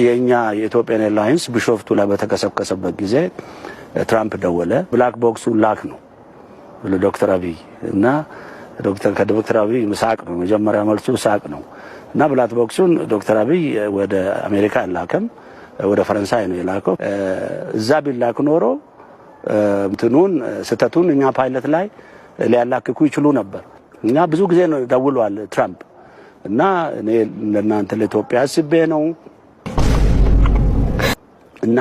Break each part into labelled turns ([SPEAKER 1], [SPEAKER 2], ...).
[SPEAKER 1] የኛ የኢትዮጵያን ኤርላይንስ ቢሾፍቱ ላይ በተከሰከሰበት ጊዜ ትራምፕ ደወለ። ብላክ ቦክሱ ላክ ነው ለዶክተር አብይ እና ዶክተር አብይ ምሳቅ ነው መጀመሪያ መልሱ ሳቅ ነው እና ብላክ ቦክሱን ዶክተር አብይ ወደ አሜሪካ ላከም ወደ ፈረንሳይ ነው የላከው። እዛ ቢላክ ኖሮ እንትኑን ስተቱን እኛ ፓይለት ላይ ሊያላክኩ ይችሉ ነበር። እና ብዙ ጊዜ ነው ደውሏል ትራምፕ እና እኔ ለእናንተ ለኢትዮጵያ አስቤ ነው እና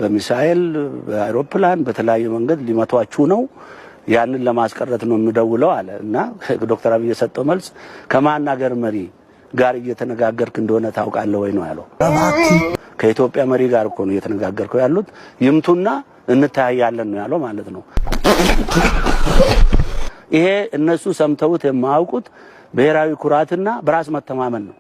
[SPEAKER 1] በሚሳኤል በአውሮፕላን በተለያየ መንገድ ሊመቷችሁ ነው ያንን ለማስቀረት ነው የምደውለው አለ። እና ዶክተር አብይ የሰጠው መልስ ከማናገር መሪ ጋር እየተነጋገርክ እንደሆነ ታውቃለህ ወይ ነው ያለው። ከኢትዮጵያ መሪ ጋር እኮ ነው እየተነጋገርከው ያሉት ይምቱና እንታያያለን ነው ያለው ማለት ነው። ይሄ እነሱ ሰምተውት የማያውቁት ብሔራዊ ኩራትና በራስ መተማመን ነው።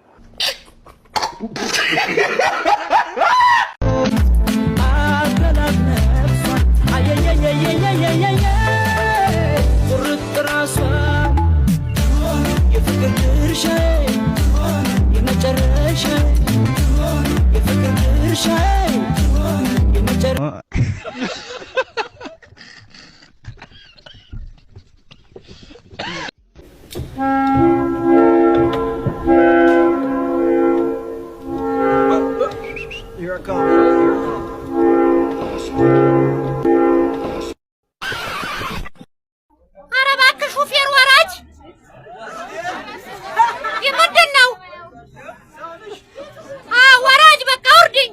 [SPEAKER 2] Here it comes. Here it comes.
[SPEAKER 3] Arabaka ሹፌር ወራጅ የምንድን ነው? ወራጅ በቃ ውርድኝ።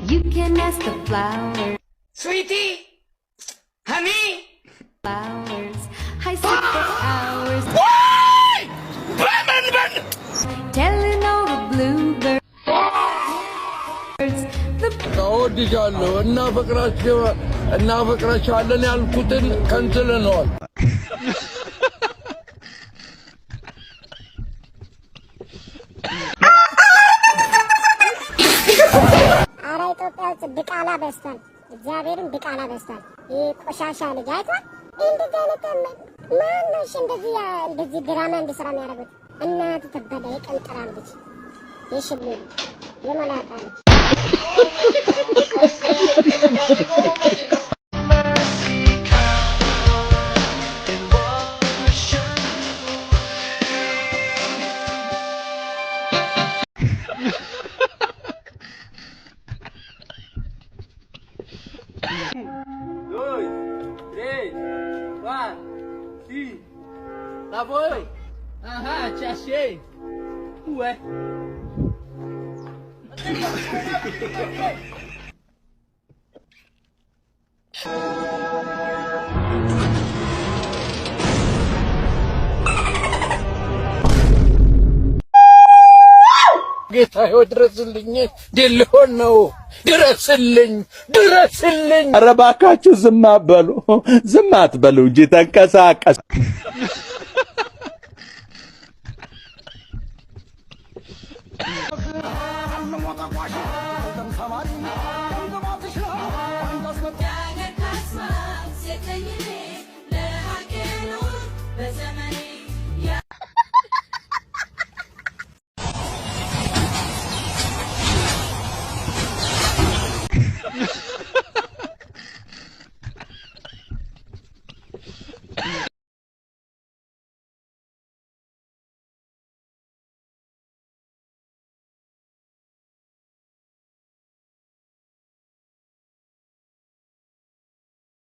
[SPEAKER 4] You can ask the flowers,
[SPEAKER 5] Sweetie, honey,
[SPEAKER 4] flowers. I sit for hours
[SPEAKER 5] why? Ben.
[SPEAKER 4] telling all the bluebirds the
[SPEAKER 6] እወድሻለሁ እናፈቅራቸዋለን ያልኩትን ከንትለነዋል።
[SPEAKER 7] አረ ኢትዮጵያ ውስጥ ብቃላ በስቷል። እግዚአብሔርን ብቃላ በስቷል። ይሄ ቆሻሻ ልጅ አይቷል። እንደዚህ አይነት ማነሽ እንደዚህ ድራማ እንዲሰራ የሚያደርጉት? እናቱ ተበደ የቀንጥራ ልጅ የሽሉ የመላጣ ልጅ
[SPEAKER 5] Lá foi. Te achei. Ué.
[SPEAKER 6] ጌታዬ ድረስልኝ፣ ሊሆን ነው። ድረስልኝ።
[SPEAKER 8] ኧረ እባካችሁ ዝም አትበሉ እንጂ ተንቀሳቀስ።
[SPEAKER 3] በዘመን